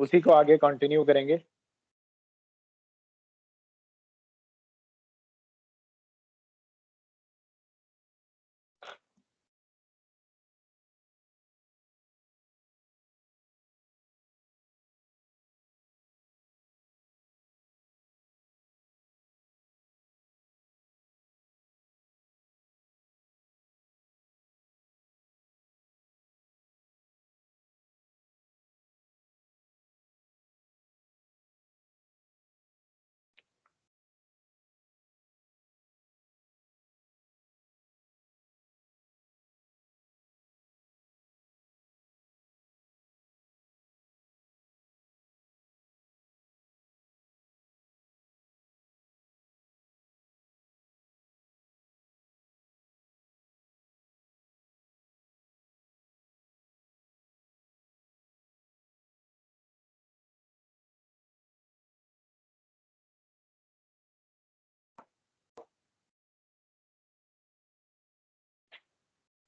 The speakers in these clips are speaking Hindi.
उसी को आगे कंटिन्यू करेंगे।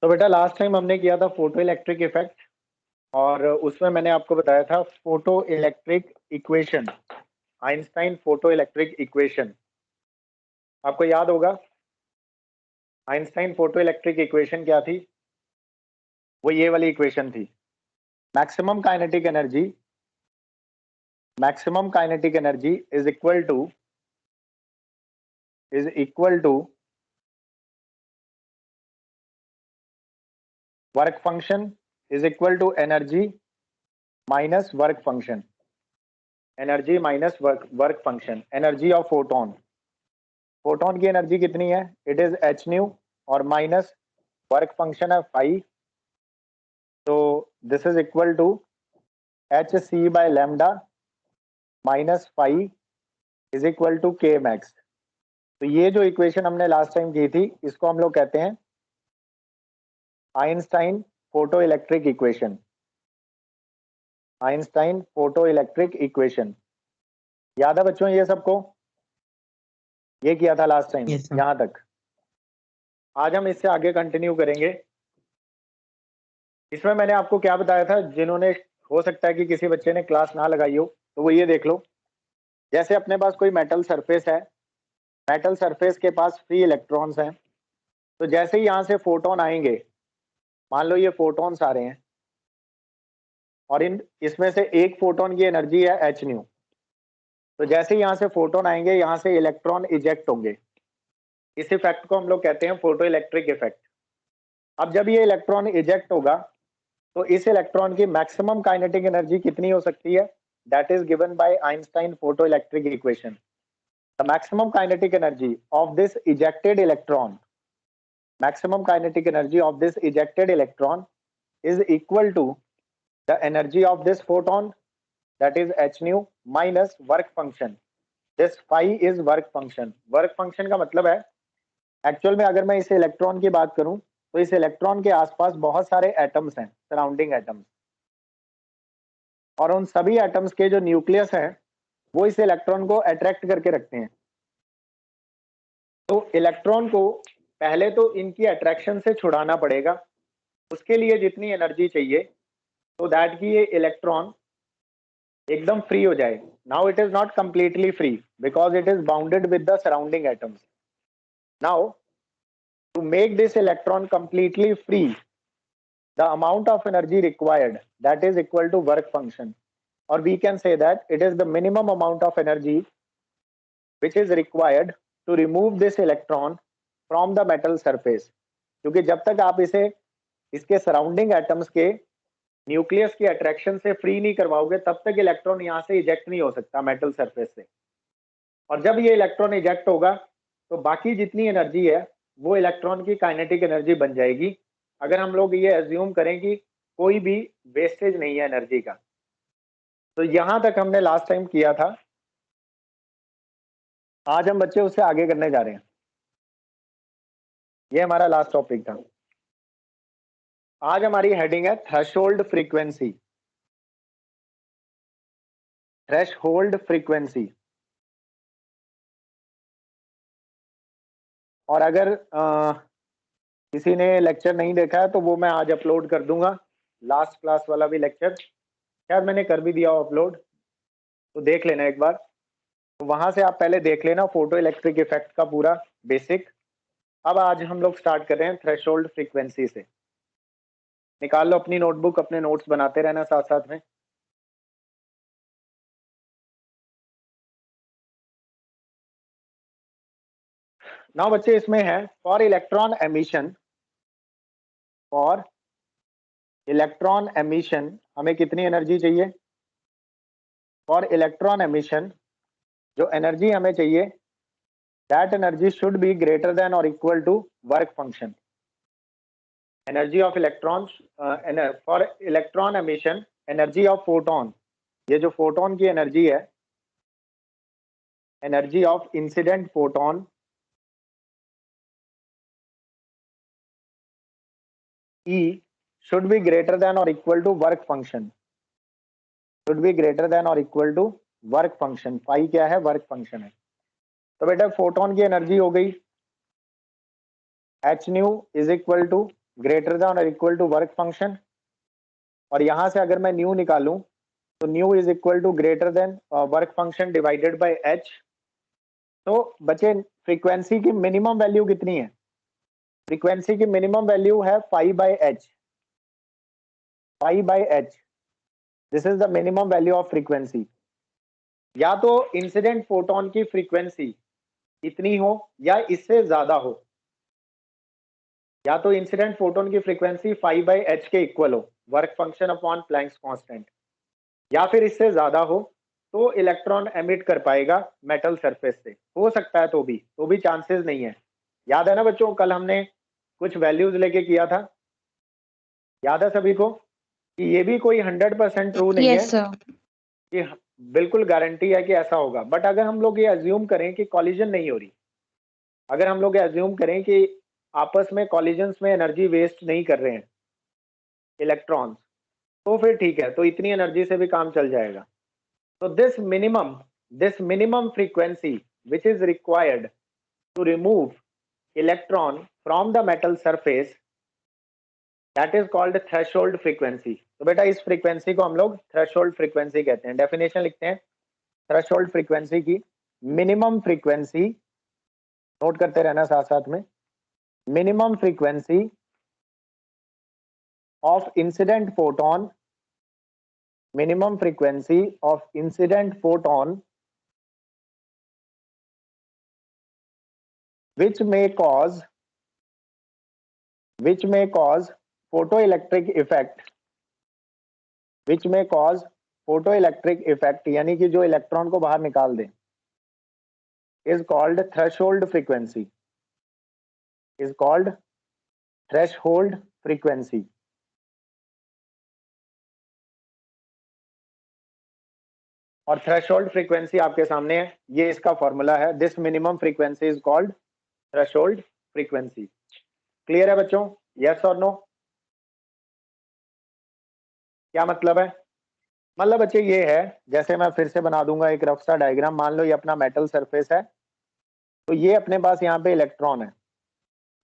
तो बेटा लास्ट टाइम हमने किया था फोटो इलेक्ट्रिक इफेक्ट, और उसमें मैंने आपको बताया था photo electric equation, Einstein photo electric equation. आपको याद होगा आइंस्टाइन फोटो इलेक्ट्रिक इक्वेशन क्या थी? वो ये वाली इक्वेशन थी। Maximum kinetic energy is equal to work function is equal to energy minus work function, energy minus work function, energy of photon. Photon की एनर्जी कितनी है? इट इज एच न्यू, और माइनस वर्क फंक्शन है फाई, तो this is equal to h c by lambda minus phi is equal to K max. तो ये जो इक्वेशन हमने लास्ट टाइम की थी, इसको हम लोग कहते हैं Einstein photo electric equation. Einstein photo electric equation याद है बच्चों ये सबको? ये किया था लास्ट टाइम Yes, sir. यहां तक। आज हम इससे आगे कंटिन्यू करेंगे। इसमें मैंने आपको क्या बताया था, जिन्होंने, हो सकता है कि किसी बच्चे ने क्लास ना लगाई हो, तो वो ये देख लो। जैसे अपने पास कोई मेटल सरफेस है, मेटल सरफेस के पास फ्री इलेक्ट्रॉन्स हैं, तो जैसे ही यहां से फोटोन आएंगे, मान लो ये फोटोन्स आ रहे हैं, और इसमें से एक फोटोन की एनर्जी है एच न्यू, तो जैसे ही यहाँ से फोटोन आएंगे, यहाँ से इलेक्ट्रॉन इजेक्ट होंगे। इस इफेक्ट को हम लोग कहते हैं फोटो इलेक्ट्रिक इफेक्ट। अब जब ये इलेक्ट्रॉन इजेक्ट होगा, तो इस इलेक्ट्रॉन की मैक्सिमम काइनेटिक एनर्जी कितनी हो सकती है? That is given by Einstein photo electric equation. The maximum kinetic energy of this ejected electron, maximum kinetic energy of this ejected electron is equal to the energy of this photon, that is h nu, minus work function. This phi is work function. work function का मतलब है, एक्चुअल में अगर मैं इस इलेक्ट्रॉन की बात करूं, तो इस इलेक्ट्रॉन के आसपास बहुत सारे एटम्स हैं, सराउंडिंग एटम्स, और उन सभी एटम्स के जो न्यूक्लियस है, वो इस इलेक्ट्रॉन को अट्रैक्ट करके रखते हैं। तो इलेक्ट्रॉन को पहले तो इनकी अट्रैक्शन से छुड़ाना पड़ेगा, उसके लिए जितनी एनर्जी चाहिए, तो दैट कि ये इलेक्ट्रॉन एकदम फ्री हो जाए। Now it is not completely free because it is bounded with the surrounding atoms. Now to make this electron completely free, the amount of energy required, that is equal to work function, or we can say that it is the minimum amount of energy which is required to remove this electron from the metal surface। क्योंकि जब तक आप इसे इसके सराउंडिंग एटम्स के न्यूक्लियस की अट्रैक्शन से फ्री नहीं करवाओगे, तब तक इलेक्ट्रॉन यहाँ से इजेक्ट नहीं हो सकता मेटल सरफेस से। और जब ये इलेक्ट्रॉन इजेक्ट होगा, तो बाकी जितनी एनर्जी है वो इलेक्ट्रॉन की काइनेटिक एनर्जी बन जाएगी, अगर हम लोग ये एज्यूम करें कि कोई भी वेस्टेज नहीं है एनर्जी का। तो यहां तक हमने लास्ट टाइम किया था। आज हम बच्चे उससे आगे करने जा रहे हैं। ये हमारा लास्ट टॉपिक था। आज हमारी हेडिंग है थ्रेशोल्ड फ्रीक्वेंसी। Threshold frequency. और अगर किसी ने लेक्चर नहीं देखा है, तो वो मैं आज अपलोड कर दूंगा, लास्ट क्लास वाला भी लेक्चर। शायद मैंने कर भी दिया अपलोड, तो देख लेना एक बार। तो वहां से आप पहले देख लेना फोटो इलेक्ट्रिक इफेक्ट का पूरा बेसिक। अब आज हम लोग स्टार्ट कर रहे हैं थ्रेशोल्ड फ्रीक्वेंसी से। निकाल लो अपनी नोटबुक, अपने नोट्स बनाते रहना साथ साथ में। नाउ बच्चे इसमें है for electron emission, for electron emission हमें कितनी एनर्जी चाहिए? फॉर इलेक्ट्रॉन एमिशन जो एनर्जी हमें चाहिए, that energy should be greater than और equal to work function. Energy of electron for electron emission, energy of photon, ये जो फोटोन की एनर्जी है, energy of incident photon E should be greater than or equal to work function, should be greater than or equal to work function। Phi क्या है? वर्क फंक्शन है। तो बेटा फोटोन की एनर्जी हो गई h nu is equal to greater than और इक्वल टू वर्क फंक्शन, और यहां से अगर मैं न्यू निकालूं तो nu is equal to greater than work function divided by h. तो बचे फ्रीक्वेंसी की मिनिमम वैल्यू कितनी है? फ्रीक्वेंसी की मिनिमम वैल्यू है phi by h, phi by h, this is the minimum value of frequency. या तो इंसिडेंट फोटोन की फ्रीक्वेंसी इतनी हो या इससे ज्यादा हो, या तो इंसिडेंट फोटोन की फ्रीक्वेंसी 5/h के इक्वल हो, work function upon Planck's constant, या फिर इससे ज्यादा हो तो इलेक्ट्रॉन एमिट कर पाएगा मेटल सरफेस से। हो सकता है तो भी चांसेस नहीं है। याद है ना बच्चों, कल हमने कुछ वैल्यूज लेके किया था, याद है सभी को? कि ये भी कोई 100% ट्रू नहीं है कि बिल्कुल गारंटी है कि ऐसा होगा, बट अगर हम लोग ये अज्यूम करें कि कॉलिजन नहीं हो रही, अगर हम लोग एज्यूम करें कि आपस में कॉलिजन्स में एनर्जी वेस्ट नहीं कर रहे हैं इलेक्ट्रॉन्स, तो फिर ठीक है, तो इतनी एनर्जी से भी काम चल जाएगा। तो this minimum frequency which is required to remove electron from the metal surface, that is called threshold frequency. तो बेटा इस फ्रीक्वेंसी को हम लोग थ्रेशोल्ड फ्रीक्वेंसी कहते हैं। डेफिनेशन लिखते हैं थ्रेशोल्ड फ्रीक्वेंसी की। मिनिमम फ्रीक्वेंसी, नोट करते रहना साथ साथ में, minimum frequency of incident photon, minimum frequency of incident photon which may cause photoelectric effect, which may cause photoelectric effect, यानी कि जो इलेक्ट्रॉन को बाहर निकाल दे, is called threshold frequency, is called threshold frequency। और थ्रेशोल्ड फ्रीक्वेंसी आपके सामने है, ये इसका फॉर्मूला है, this minimum frequency is called threshold frequency. Clear है बच्चों? यस और नो? क्या मतलब है? मतलब बच्चे ये है, जैसे मैं फिर से बना दूंगा एक रफ सा डायग्राम। मान लो ये अपना मेटल सरफेस है, तो ये अपने पास यहाँ पे इलेक्ट्रॉन है,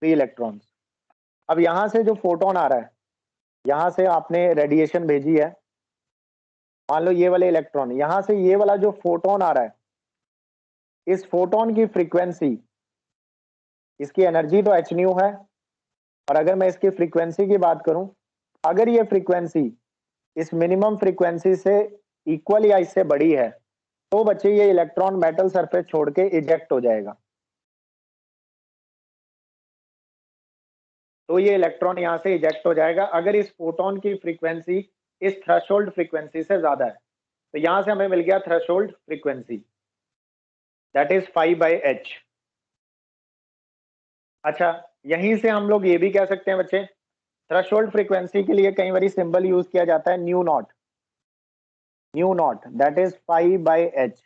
3 इलेक्ट्रॉन्स। अब यहाँ से जो फोटोन आ रहा है, यहाँ से आपने रेडिएशन भेजी है, मान लो ये वाले इलेक्ट्रॉन, यहाँ से ये वाला जो फोटोन आ रहा है, इस फोटोन की फ्रीक्वेंसी, इसकी एनर्जी तो एच न्यू है, और अगर मैं इसकी फ्रीक्वेंसी की बात करूं, अगर ये फ्रीक्वेंसी इस मिनिमम फ्रीक्वेंसी से इक्वल या इससे बड़ी है, तो बच्चे ये इलेक्ट्रॉन मेटल सरफेस छोड़ के इजेक्ट हो जाएगा। तो ये इलेक्ट्रॉन यहां से इजेक्ट हो जाएगा अगर इस फोटोन की फ्रीक्वेंसी इस थ्रेशोल्ड फ्रीक्वेंसी से ज्यादा है। तो यहां से हमें मिल गया threshold frequency, that is 5/h। अच्छा, यहीं से हम लोग ये भी कह सकते हैं बच्चे, थ्रेशोल्ड फ्रीक्वेंसी के लिए कई बार सिंबल यूज किया जाता है new not, new not that is 5/h।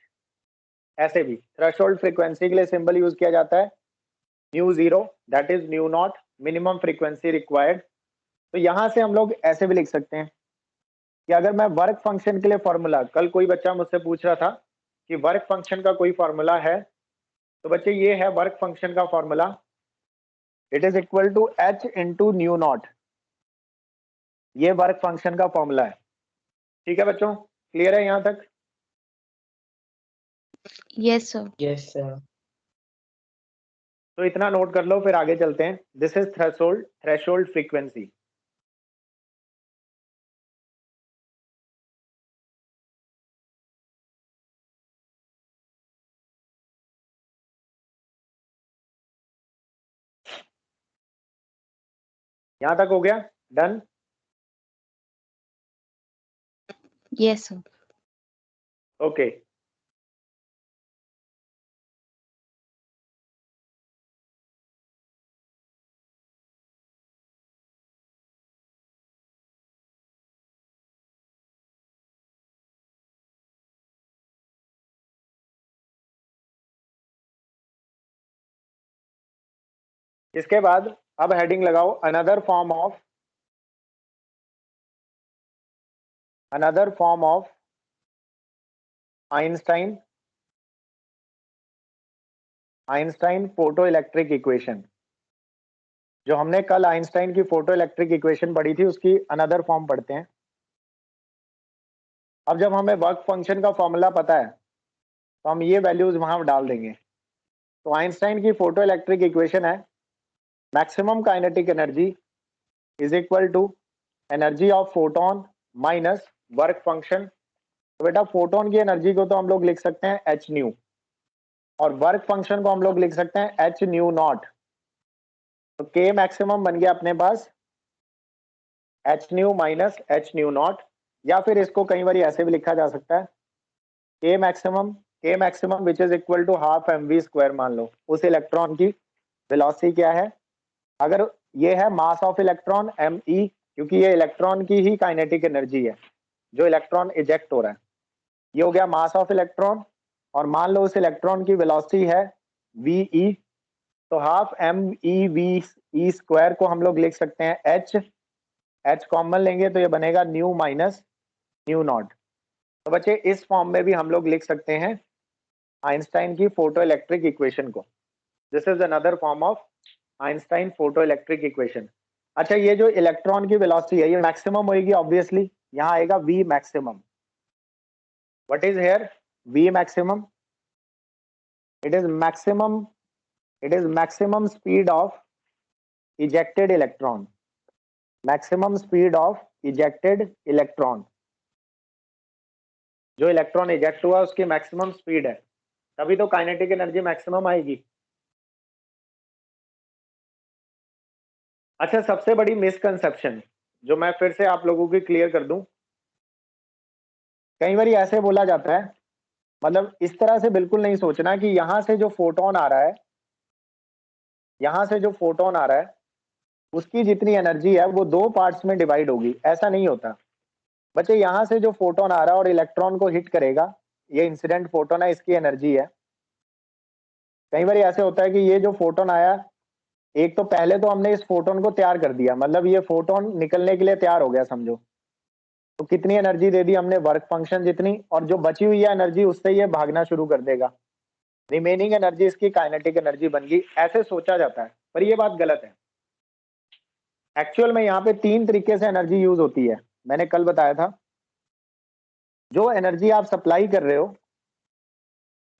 ऐसे भी थ्रेशोल्ड फ्रीक्वेंसी के लिए सिंबल यूज किया जाता है mu zero, that is new not, minimum frequency required. तो यहां से हम लोग ऐसे भी लिख सकते हैं कि अगर मैं वर्क फंक्शन के लिए फॉर्मूला, कल कोई बच्चा मुझसे पूछ रहा था कि वर्क फंक्शन का कोई फॉर्मूला है, तो बच्चे ये है वर्क फंक्शन का formula, it is equal to h into nu naught. ये वर्क फंक्शन का फॉर्मूला है। ठीक है बच्चों, क्लियर है यहाँ तक? Yes, sir. Yes, sir. तो इतना नोट कर लो, फिर आगे चलते हैं। This is threshold frequency. यहां तक हो गया? डन? Yes, sir. ओके। इसके बाद अब हेडिंग लगाओ, another form of Einstein photo electric equation. जो हमने कल आइंस्टाइन की फोटो इलेक्ट्रिक इक्वेशन पढ़ी थी, उसकी अनदर फॉर्म पढ़ते हैं। अब जब हमें वर्क फंक्शन का फॉर्मूला पता है तो हम ये वैल्यूज वहां डाल देंगे। तो आइंस्टाइन की फोटो इलेक्ट्रिक इक्वेशन है, maximum kinetic energy is equal to energy of photon minus work function. तो बेटा फोटोन की एनर्जी को तो हम लोग लिख सकते हैं एच न्यू, और वर्क फंक्शन को हम लोग लिख सकते हैं एच न्यू नॉट। तो के मैक्सिमम बन गया अपने पास h nu minus h nu not, या फिर इसको कई बार ऐसे भी लिखा जा सकता है के maximum which is equal to half m v square. मान लो उस इलेक्ट्रॉन की वेलोसिटी क्या है, अगर ये है mass of electron m e, क्योंकि ये इलेक्ट्रॉन की ही काइनेटिक एनर्जी है जो इलेक्ट्रॉन इजेक्ट हो रहा है, ये हो गया मास ऑफ इलेक्ट्रॉन। और मान लो उस इलेक्ट्रॉन की वेलोसिटी है वी ई, तो half m e v e square को हम लोग लिख सकते हैं एच कॉमन लेंगे तो ये बनेगा न्यू माइनस न्यू नॉट। तो बच्चे इस फॉर्म में भी हम लोग लिख सकते हैं आइंस्टाइन की फोटो इलेक्ट्रिक इक्वेशन को। This is another form of Einstein photo electric equation. अच्छा, ये जो इलेक्ट्रॉन की वेलोसिटी है ये मैक्सिमम होगी ऑब्वियसली, यहाँ आएगा we maximum. What is here we maximum? It is maximum speed of ejected electron, maximum speed of ejected electron. जो इलेक्ट्रॉन इजेक्ट हुआ उसकी मैक्सिमम स्पीड है, तभी तो काइनेटिक एनर्जी मैक्सिमम आएगी। अच्छा, सबसे बड़ी मिसकंसेप्शन जो मैं फिर से आप लोगों की क्लियर कर दूं, कई बार ऐसे बोला जाता है, मतलब इस तरह से बिल्कुल नहीं सोचना कि यहां से जो फोटोन आ रहा है, यहां से जो फोटोन आ रहा है उसकी जितनी एनर्जी है वो दो पार्ट्स में डिवाइड होगी, ऐसा नहीं होता बच्चे। यहां से जो फोटोन आ रहा है और इलेक्ट्रॉन को हिट करेगा, ये इंसिडेंट फोटोन है, इसकी एनर्जी है। कई बार ऐसे होता है कि ये जो फोटोन आया, एक तो पहले तो हमने इस फोटोन को तैयार कर दिया, मतलब ये फोटोन निकलने के लिए तैयार हो गया समझो, तो कितनी एनर्जी दे दी हमने, वर्क फंक्शन जितनी, और जो बची हुई है एनर्जी उससे ये भागना शुरू कर देगा, रिमेनिंग एनर्जी इसकी काइनेटिक एनर्जी बन गई। ऐसे सोचा जाता है पर ये बात गलत है। एक्चुअल में यहाँ पे तीन तरीके से एनर्जी यूज होती है, मैंने कल बताया था। जो एनर्जी आप सप्लाई कर रहे हो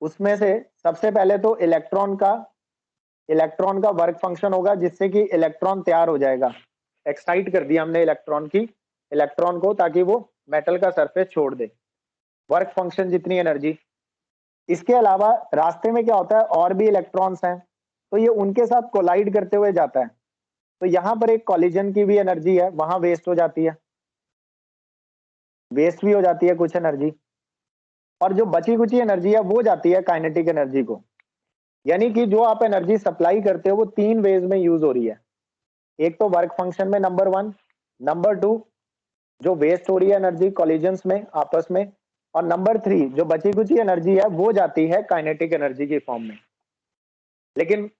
उसमें से सबसे पहले तो इलेक्ट्रॉन का वर्क फंक्शन होगा, जिससे कि इलेक्ट्रॉन तैयार हो जाएगा। एक्साइट कर दिया हमने इलेक्ट्रॉन को ताकि वो मेटल का सरफेस छोड़ दे, वर्क फंक्शन जितनी एनर्जी। इसके अलावा रास्ते में क्या होता है, और भी इलेक्ट्रॉन्स हैं तो ये उनके साथ कोलाइड करते हुए जाता है, तो यहाँ पर एक कॉलिजन की भी एनर्जी है, वहां वेस्ट हो जाती है, वेस्ट भी हो जाती है कुछ एनर्जी। और जो बची कुची एनर्जी है वो जाती है काइनेटिक एनर्जी को। यानी कि जो आप एनर्जी सप्लाई करते हो वो तीन वेज में यूज हो रही है। एक तो वर्क फंक्शन में, नंबर वन। नंबर टू, जो वेस्ट हो रही है एनर्जी कॉलिजन्स में आपस में। और नंबर थ्री, जो बची कुची एनर्जी है वो जाती है काइनेटिक एनर्जी की फॉर्म में। लेकिन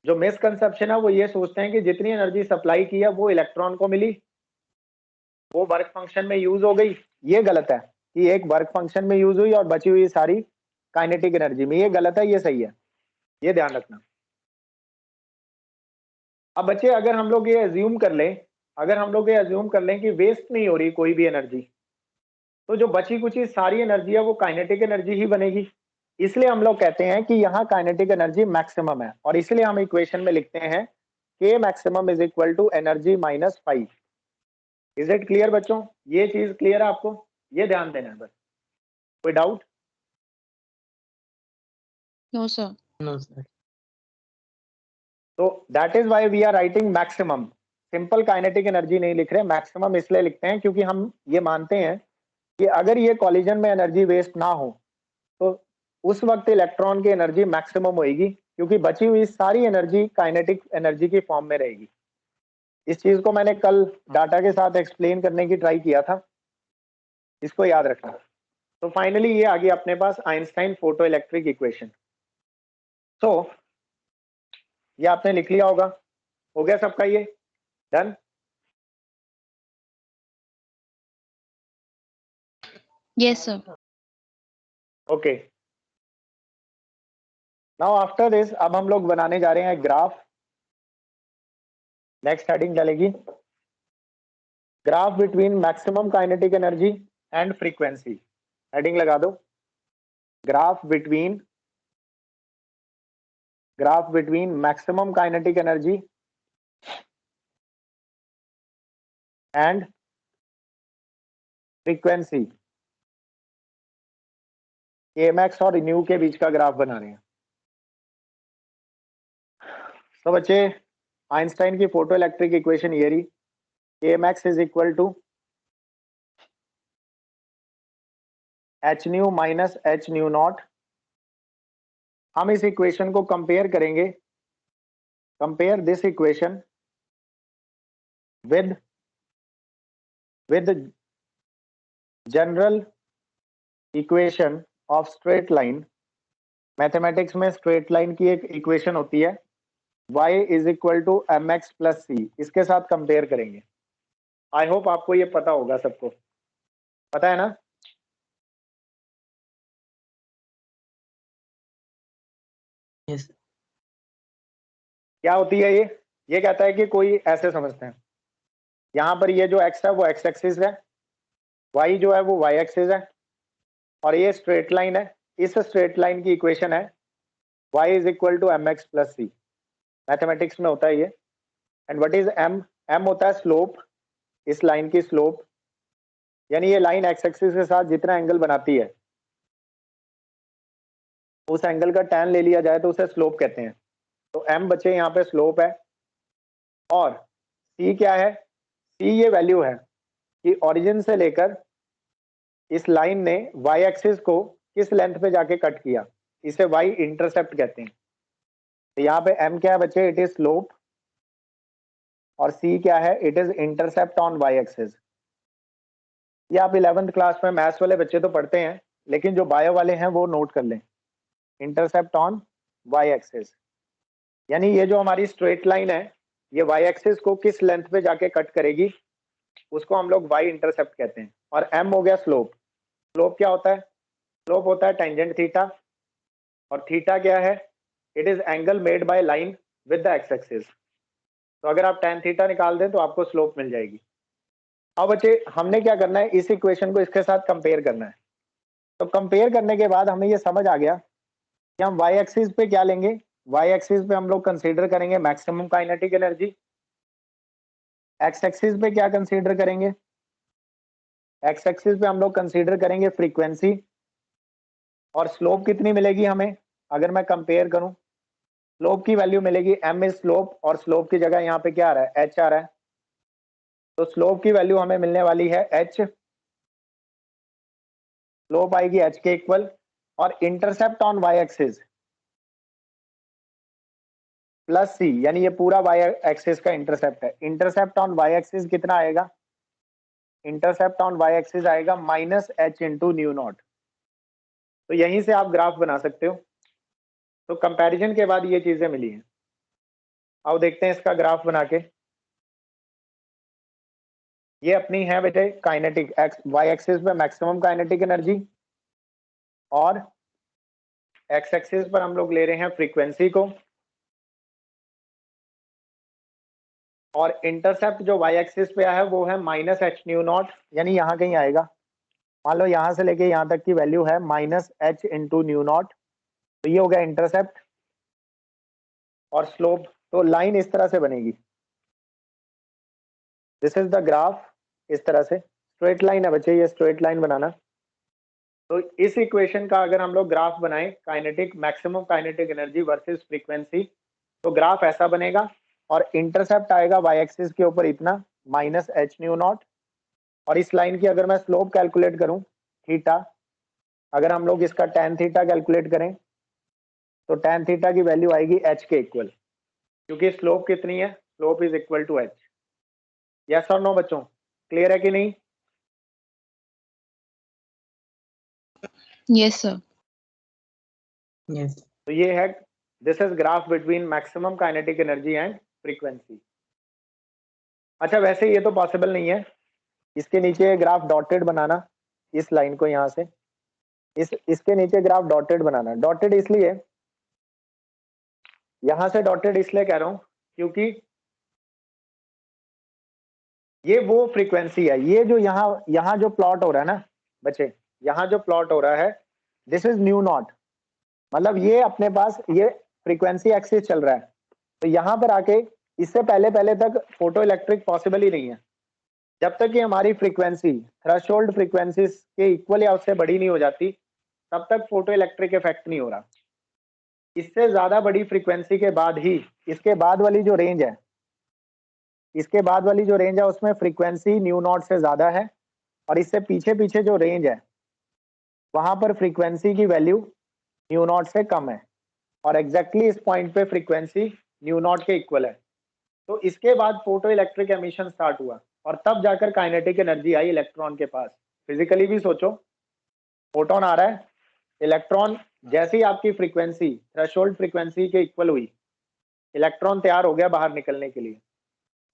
जो मिसकंसेप्शन है वो ये सोचते हैं कि जितनी एनर्जी सप्लाई की है वो इलेक्ट्रॉन को मिली, वो वर्क फंक्शन में यूज हो गई। ये गलत है कि एक वर्क फंक्शन में यूज हुई और बची हुई सारी काइनेटिक एनर्जी में, ये गलत है, ये सही है, ये ध्यान रखना। अब बच्चे अगर हम लोग ये अज्यूम कर लें कि वेस्ट नहीं हो रही कोई भी एनर्जी, तो जो बची कुची सारी एनर्जी है वो काइनेटिक एनर्जी ही बनेगी। इसलिए हम लोग कहते हैं कि यहाँ काइनेटिक एनर्जी मैक्सिमम है, और इसलिए हम इक्वेशन में लिखते हैं K maximum is equal to energy minus five. Is it clear बच्चों? ये चीज क्लियर है आपको? ये ध्यान देना है बस। कोई doubt? No, sir. No, sir. तो that is why we are writing maximum. Simple kinetic energy नहीं लिख रहे, मैक्सिमम इसलिए लिखते हैं क्योंकि हम ये मानते हैं कि अगर ये कॉलिजन में एनर्जी वेस्ट ना हो तो उस वक्त इलेक्ट्रॉन की एनर्जी मैक्सिमम होगी, क्योंकि बची हुई सारी एनर्जी काइनेटिक एनर्जी की फॉर्म में रहेगी। इस चीज को मैंने कल डाटा के साथ एक्सप्लेन करने की ट्राई किया था, इसको याद रखना। तो फाइनली ये आ गया अपने पास आइंस्टाइन फोटो इलेक्ट्रिक इक्वेशन। तो ये आपने लिख लिया होगा, हो गया सबका ये done? Yes, sir. Okay, now after this अब हम लोग बनाने जा रहे हैं ग्राफ। नेक्स्ट हेडिंग डलेगी graph between maximum kinetic energy and frequency. Heading लगा दो, graph between maximum kinetic energy and frequency. K max और न्यू के बीच का ग्राफ बना रहे हैं। तो बच्चे आइंस्टाइन की फोटो इलेक्ट्रिक इक्वेशन ये रही, K max is equal to h nu minus h nu not. हम इस इक्वेशन को कंपेयर करेंगे, compare this equation with general equation of straight line. Mathematics में स्ट्रेट लाइन की एक इक्वेशन होती है y is equal to m x plus c, इसके साथ कंपेयर करेंगे। आई होप आपको ये पता होगा, सबको पता है ना? Yes. क्या होती है ये कहता है कि कोई ऐसे समझते हैं, यहाँ पर ये जो x है वो x एक्सिस है, y जो है वो y एक्सिस है, और ये स्ट्रेट लाइन है। इस स्ट्रेट लाइन की इक्वेशन है y is equal to m x plus c. Mathematics में होता है ये। And what is m? m होता है स्लोप, इस लाइन की स्लोप, यानी ये लाइन x एक्सिस के साथ जितना एंगल बनाती है उस एंगल का tan ले लिया जाए तो उसे स्लोप कहते हैं। तो m बचे यहाँ पे स्लोप है, और c क्या है? c ये वैल्यू है कि ओरिजिन से लेकर इस लाइन ने y एक्सिस को किस लेंथ पे जाके कट किया, इसे y इंटरसेप्ट कहते हैं। तो यहाँ पे m क्या है बच्चे? इट इज स्लोप, और c क्या है? It is intercept on y axis. ये आप 11th क्लास में मैथ्स वाले बच्चे तो पढ़ते हैं, लेकिन जो बायो वाले हैं वो नोट कर लें, इंटरसेप्ट ऑन y एक्सिस। यानी ये जो हमारी स्ट्रेट लाइन है ये y एक्सिस को किस लेंथ पे जाके कट करेगी उसको हम लोग y इंटरसेप्ट कहते हैं। और m हो गया स्लोप। स्लोप क्या होता है? स्लोप होता है टेंजेंट थीटा, और थीटा क्या है? It is angle made by line with the x axis. तो अगर आप tan थीटा निकाल दें तो आपको स्लोप मिल जाएगी। अब बच्चे हमने क्या करना है, इस इक्वेशन को इसके साथ कंपेयर करना है। तो कंपेयर करने के बाद हमें ये समझ आ गया कि हम y एक्सिस पे क्या लेंगे। y एक्सिस पे हम लोग कंसीडर करेंगे maximum kinetic energy, x axis पे क्या कंसीडर करेंगे? x एक्सिस पे हम लोग कंसीडर करेंगे फ्रीक्वेंसी, और स्लोप कितनी मिलेगी हमें अगर मैं कंपेयर करूं? स्लोप की वैल्यू मिलेगी m इज स्लोप, और स्लोप की जगह यहाँ पे क्या आ रहा है? h आ रहा है। तो स्लोप की वैल्यू हमें मिलने वाली है h, स्लोप आएगी h के इक्वल, और intercept on y axis plus c, यानी ये पूरा y एक्सिस का इंटरसेप्ट है। इंटरसेप्ट ऑन y एक्सिस कितना आएगा? इंटरसेप्ट ऑन y एक्सिस आएगा minus h into nu not. तो यहीं से आप ग्राफ बना सकते हो। तो कंपैरिजन के बाद ये चीजें मिली हैं। अब देखते हैं इसका ग्राफ बना के। ये अपनी है बेटे काइनेटिक एक्स y एक्सिस पे मैक्सिमम काइनेटिक एनर्जी, और x एक्सिस पर हम लोग ले रहे हैं फ्रीक्वेंसी को, और इंटरसेप्ट जो y एक्सिस पे है वो है माइनस h न्यू नॉट, यानी यहाँ कहीं आएगा। मान लो यहाँ से लेके यहाँ तक की वैल्यू है -h इंटू न्यू नॉट, तो ये हो गया इंटरसेप्ट और स्लोप। तो लाइन इस तरह से बनेगी, दिस इज द ग्राफ, इस तरह से स्ट्रेट लाइन है बच्चे, ये स्ट्रेट लाइन बनाना। तो इस इक्वेशन का अगर हम लोग ग्राफ बनाएं, kinetic maximum kinetic energy versus frequency, तो ग्राफ ऐसा बनेगा और इंटरसेप्ट आएगा वाई एक्सिस के ऊपर इतना -h न्यू नॉट, और इस लाइन की अगर मैं स्लोप कैलकुलेट करूं थीटा, अगर हम लोग इसका tan थीटा कैलकुलेट करें तो tan थीटा की वैल्यू आएगी h के इक्वल, क्योंकि स्लोप कितनी है, slope is equal to h। Yes और नो बच्चों, क्लियर है कि नहीं? Yes, sir. Yes. तो ये है, this is graph between maximum kinetic energy and frequency. अच्छा वैसे ये तो पॉसिबल नहीं है, इसके नीचे ग्राफ डॉटेड बनाना, इस लाइन को यहाँ से इसके नीचे ग्राफ डॉटेड बनाना। डॉटेड इसलिए, यहां से डॉटेड इसलिए कह रहा हूं क्योंकि ये वो फ्रीक्वेंसी है, ये जो यहाँ जो प्लॉट हो रहा है ना बच्चे, यहाँ जो प्लॉट हो रहा है दिस इज न्यू नॉट, मतलब ये अपने पास ये फ्रीक्वेंसी एक्सिस चल रहा है। तो यहाँ पर आके इससे पहले तक फोटो इलेक्ट्रिक पॉसिबल ही नहीं है, जब तक कि हमारी फ्रीक्वेंसी थ्रेशोल्ड फ्रीक्वेंसी के इक्वल या उससे बड़ी नहीं हो जाती तब तक फोटो इलेक्ट्रिक इफेक्ट नहीं हो रहा। इससे ज्यादा बड़ी फ्रीक्वेंसी के बाद ही, इसके बाद वाली जो रेंज है, इसके बाद वाली जो रेंज है उसमें फ्रीक्वेंसी न्यू नॉट से ज्यादा है, और इससे पीछे पीछे जो रेंज है वहां पर फ्रीक्वेंसी की वैल्यू न्यू नॉट से कम है, और एग्जैक्टली इस पॉइंट पे फ्रीक्वेंसी न्यू नॉट के इक्वल है। तो इसके बाद फोटो इलेक्ट्रिक एमिशन स्टार्ट हुआ और तब जाकर काइनेटिक एनर्जी आई इलेक्ट्रॉन के पास। फिजिकली भी सोचो, फोटोन आ रहा है, इलेक्ट्रॉन जैसे ही आपकी फ्रीक्वेंसी थ्रेशोल्ड फ्रीक्वेंसी के इक्वल हुई, इलेक्ट्रॉन तैयार हो गया बाहर निकलने के लिए।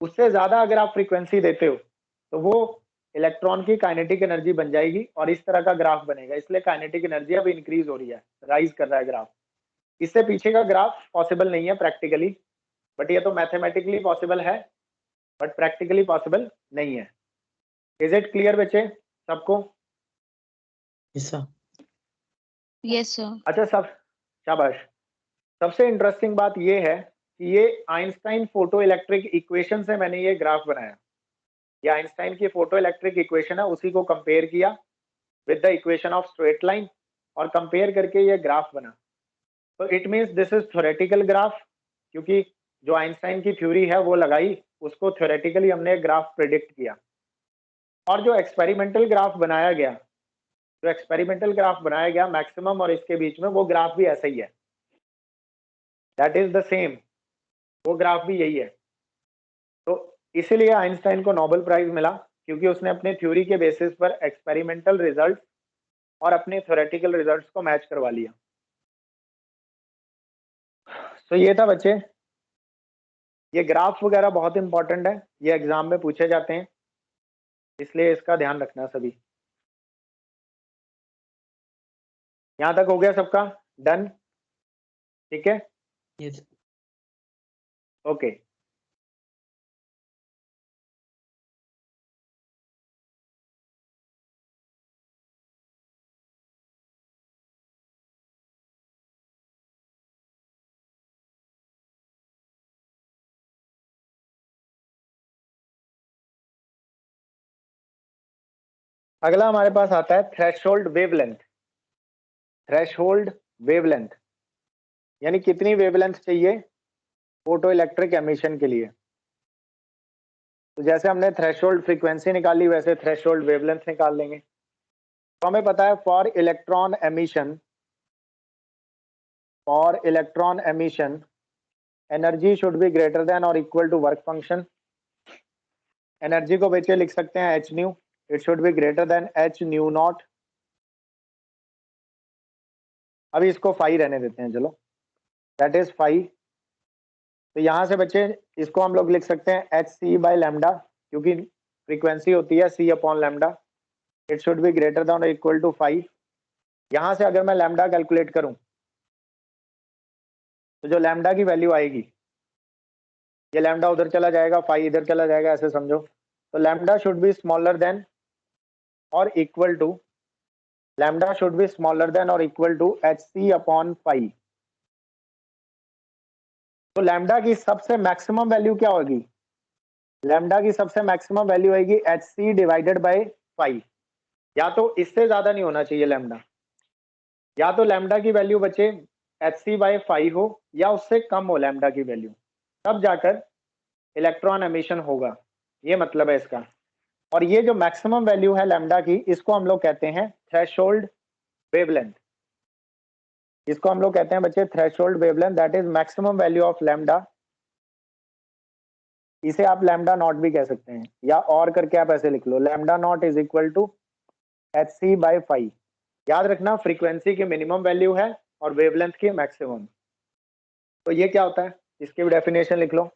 उससे ज्यादा अगर आप फ्रीक्वेंसी देते हो तो वो इलेक्ट्रॉन की काइनेटिक एनर्जी बन जाएगी और इस तरह का ग्राफ बनेगा। इसलिए काइनेटिक एनर्जी अब इंक्रीज हो रही है, राइज कर रहा है ग्राफ। इससे पीछे का ग्राफ पॉसिबल नहीं है प्रैक्टिकली, बट ये तो मैथमेटिकली पॉसिबल है, बट प्रैक्टिकली पॉसिबल नहीं है। इज इट क्लियर बच्चे सबको? Yes, sir. Yes, sir. अच्छा, सब शाबाश। सबसे इंटरेस्टिंग बात ये है कि ये आइंस्टाइन फोटो इलेक्ट्रिक इक्वेशन से मैंने ये ग्राफ बनाया। ये आइंस्टाइन की फोटो इलेक्ट्रिक इक्वेशन है, उसी को कंपेयर किया with the equation of straight line और कंपेयर करके ये ग्राफ बना। तो it means this is theoretical graph, क्योंकि जो आइंस्टाइन की थ्योरी है वो लगाई, उसको थ्योरेटिकली हमने ग्राफ प्रिडिक्ट किया। और जो एक्सपेरिमेंटल ग्राफ बनाया गया, मैक्सिमम और इसके बीच में, वो ग्राफ भी ऐसा ही है, दैट इज द सेम, वो ग्राफ भी यही है। तो इसीलिए आइंस्टाइन को नोबेल प्राइज मिला, क्योंकि उसने अपने थ्योरी के बेसिस पर एक्सपेरिमेंटल रिजल्ट और अपने थ्योरेटिकल रिजल्ट्स को मैच करवा लिया। तो ये था बच्चे, ये ग्राफ वगैरह बहुत इंपॉर्टेंट है, ये एग्जाम में पूछे जाते हैं, इसलिए इसका ध्यान रखना सभी। यहाँ तक हो गया सबका डन? ठीक है, Yes. ओके। अगला हमारे पास आता है थ्रेशोल्ड वेवलेंथ। थ्रेशोल्ड वेवलेंथ यानी कितनी वेवलेंथ चाहिए फोटो इलेक्ट्रिक एमिशन के लिए। तो जैसे हमने थ्रेशोल्ड फ्रीक्वेंसी निकाली, वैसे थ्रेशोल्ड वेवलेंथ निकाल लेंगे। तो हमें पता है for electron emission energy should be greater than और equal to work function. Energy को बच्चे लिख सकते हैं h nu, it should be greater than h nu not. अभी इसको फाई रहने देते हैं, चलो, दैट इज फाई। तो यहाँ से बच्चे इसको हम लोग लिख सकते हैं एच सी बाई लैम्डा, क्योंकि फ्रीक्वेंसी होती है c upon lambda. It should be greater than और इक्वल टू 5। यहाँ से अगर मैं लैम्डा कैलकुलेट करूं तो जो लैम्डा की वैल्यू आएगी, ये लैम्डा उधर चला जाएगा, फाई इधर चला जाएगा, ऐसे समझो। तो lambda should be smaller than और equal to lambda should be smaller than और इक्वल टू hc/phi। तो लैम्डा की सबसे मैक्सिमम वैल्यू क्या होगी? लैम्डा की सबसे मैक्सिमम वैल्यू आएगी hc डिवाइडेड बाय फाई। या तो इससे ज्यादा नहीं होना चाहिए लैम्डा, या तो लैम्डा की वैल्यू बचे hc/phi हो या उससे कम हो लैम्डा की वैल्यू, तब जाकर इलेक्ट्रॉन एमिशन होगा। ये मतलब है इसका। और ये जो मैक्सिमम वैल्यू है लैम्डा की, इसको हम लोग कहते हैं थ्रेशोल्ड वेवलेंथ। इसको हम लोग कहते हैं बच्चे threshold wavelength, that is maximum value of lambda. इसे आप लैम्डा नॉट भी कह सकते हैं, या और करके आप ऐसे लिख लो, lambda not is equal to hc/phi। याद रखना फ्रीक्वेंसी की मिनिमम वैल्यू है और वेवलेंथ की मैक्सिमम। तो ये क्या होता है, इसकी भी डेफिनेशन लिख लो।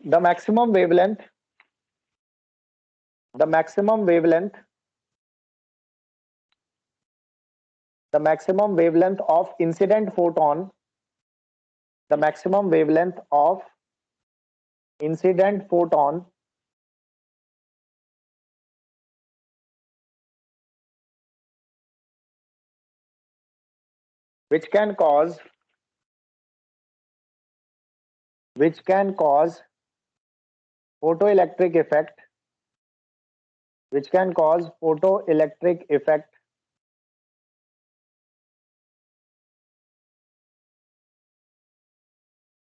The maximum wavelength the maximum wavelength the maximum wavelength of incident photon the maximum wavelength of incident photon which can cause photoelectric effect which can cause photoelectric effect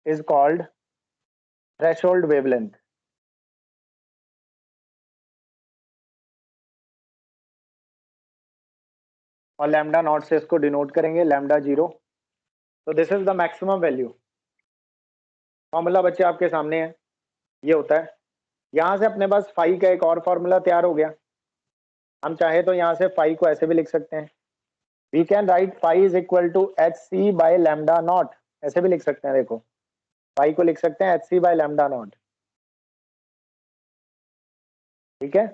is called threshold wavelength। और लैम्डा नॉट से इसको डिनोट करेंगे, लैम्डा 0। तो this is the maximum value. Formula बच्चे आपके सामने है, ये होता है। यहां से अपने पास फाई का एक और फॉर्मूला तैयार हो गया। हम चाहे तो यहां से फाई को ऐसे भी लिख सकते हैं, we can write phi is equal to hc/लैम्डा नॉट। ऐसे भी लिख सकते हैं, देखो फाई को लिख सकते हैं hc/लैम्डा नॉट। ठीक है,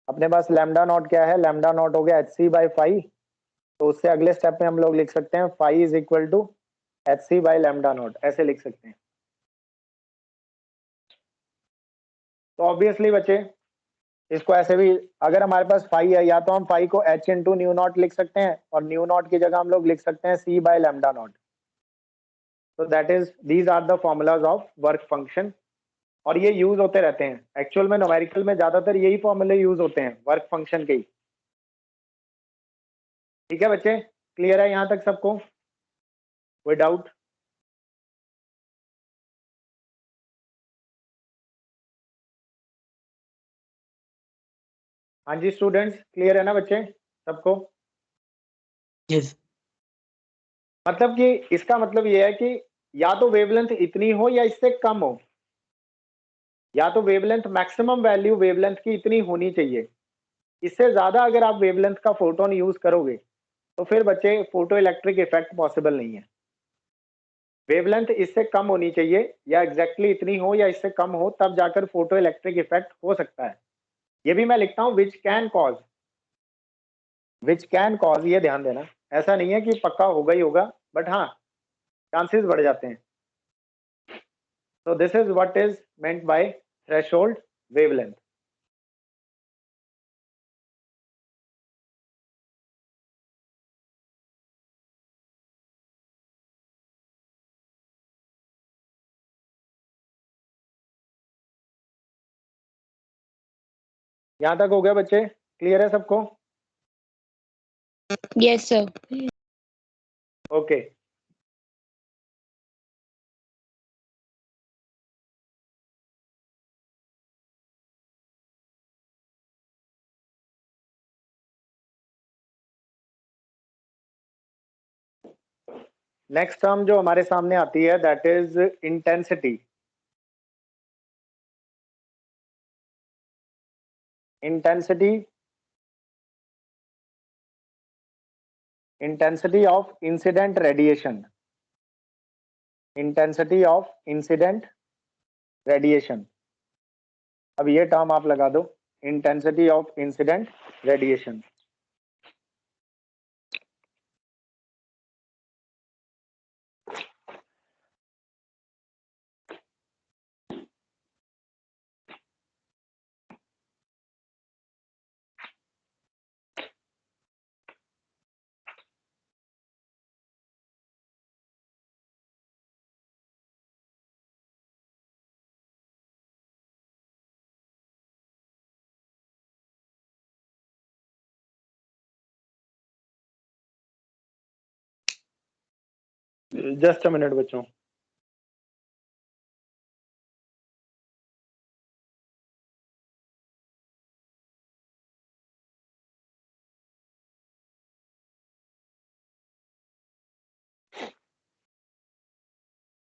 अपने पास लैम्डा नॉट क्या है, लैम्डा नॉट हो गया hc/फाई। तो उससे अगले स्टेप में हम लोग लिख सकते हैं फाई इज इक्वल टू hc/लैम्डा नॉट, ऐसे लिख सकते हैं। तो ऑब्वियसली बच्चे इसको ऐसे भी, अगर हमारे पास फाई है, या तो हम फाई को h इंटू न्यू नॉट लिख सकते हैं, और न्यू नॉट की जगह हम लोग लिख सकते हैं c/लैम्डा नॉट। तो that is, these are the formulas of work function. और ये यूज होते रहते हैं एक्चुअल में, न्यूमेरिकल में ज्यादातर यही फॉर्मूले यूज होते हैं वर्क फंक्शन के ही। ठीक है बच्चे, क्लियर है यहाँ तक सबको, कोई डाउट? हाँ जी स्टूडेंट्स, क्लियर है ना बच्चे सबको? Yes. मतलब कि इसका मतलब ये है कि या तो वेवलेंथ इतनी हो या इससे कम हो, या तो वेवलेंथ मैक्सिमम वैल्यू वेवलेंथ की इतनी होनी चाहिए। इससे ज्यादा अगर आप वेवलेंथ का फोटोन यूज करोगे तो फिर बच्चे फोटो इलेक्ट्रिक इफेक्ट पॉसिबल नहीं है। वेवलेंथ इससे कम होनी चाहिए, या एग्जैक्टली इतनी हो या इससे कम हो, तब जाकर फोटो इलेक्ट्रिक इफेक्ट हो सकता है। ये भी मैं लिखता हूँ विच कैन कॉज, ये ध्यान देना, ऐसा नहीं है कि पक्का होगा ही होगा, बट हाँ चांसेस बढ़ जाते हैं। So this is what is meant by threshold wavelength. यहाँ तक हो गया बच्चे, क्लियर है सबको? Yes, sir. Okay, next term जो हमारे सामने आती है that is intensity. Intensity of incident radiation. Intensity of incident radiation. अब ये टर्म आप लगा दो, intensity of incident radiation. Just a minute बच्चों।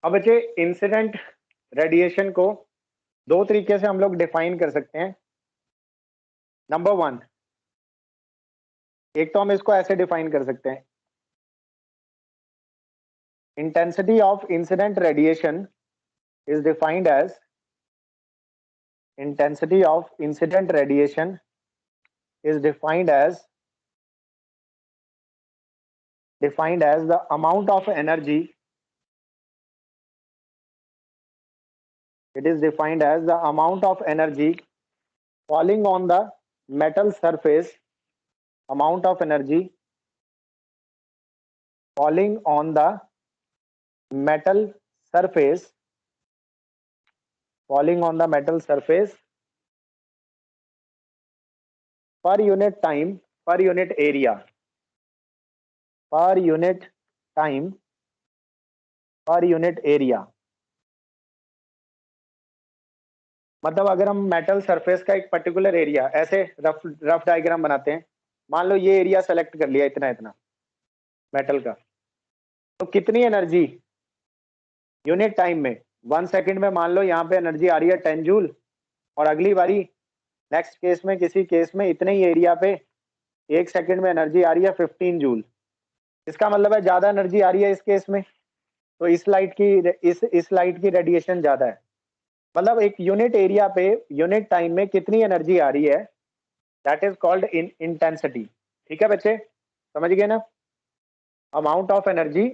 अब बच्चे इंसिडेंट रेडिएशन को दो तरीके से हम लोग डिफाइन कर सकते हैं। नंबर वन, एक तो हम इसको ऐसे डिफाइन कर सकते हैं, intensity of incident radiation is defined as intensity of incident radiation is defined as the amount of energy. It is defined as the amount of energy falling on the metal surface, amount of energy falling on the metal surface, falling on the metal surface per unit time, per unit area, per unit time, per unit area। मतलब अगर हम मेटल सरफेस का एक पर्टिकुलर एरिया, ऐसे रफ डायग्राम बनाते हैं, मान लो ये एरिया सेलेक्ट कर लिया इतना इतना मेटल का, तो कितनी एनर्जी यूनिट टाइम में, 1 सेकंड में मान लो यहाँ पे एनर्जी आ रही है 10 जूल, और अगली बारी नेक्स्ट केस में, किसी केस में इतने ही एरिया पे 1 सेकंड में एनर्जी आ रही है 15 जूल। इसका मतलब है ज्यादा एनर्जी आ रही है इस केस में, तो इस लाइट की रेडिएशन ज्यादा है। मतलब एक यूनिट एरिया पे यूनिट टाइम में कितनी एनर्जी आ रही है, दैट इज कॉल्ड इंटेंसिटी। ठीक है बच्चे, समझ गए ना? Amount of energy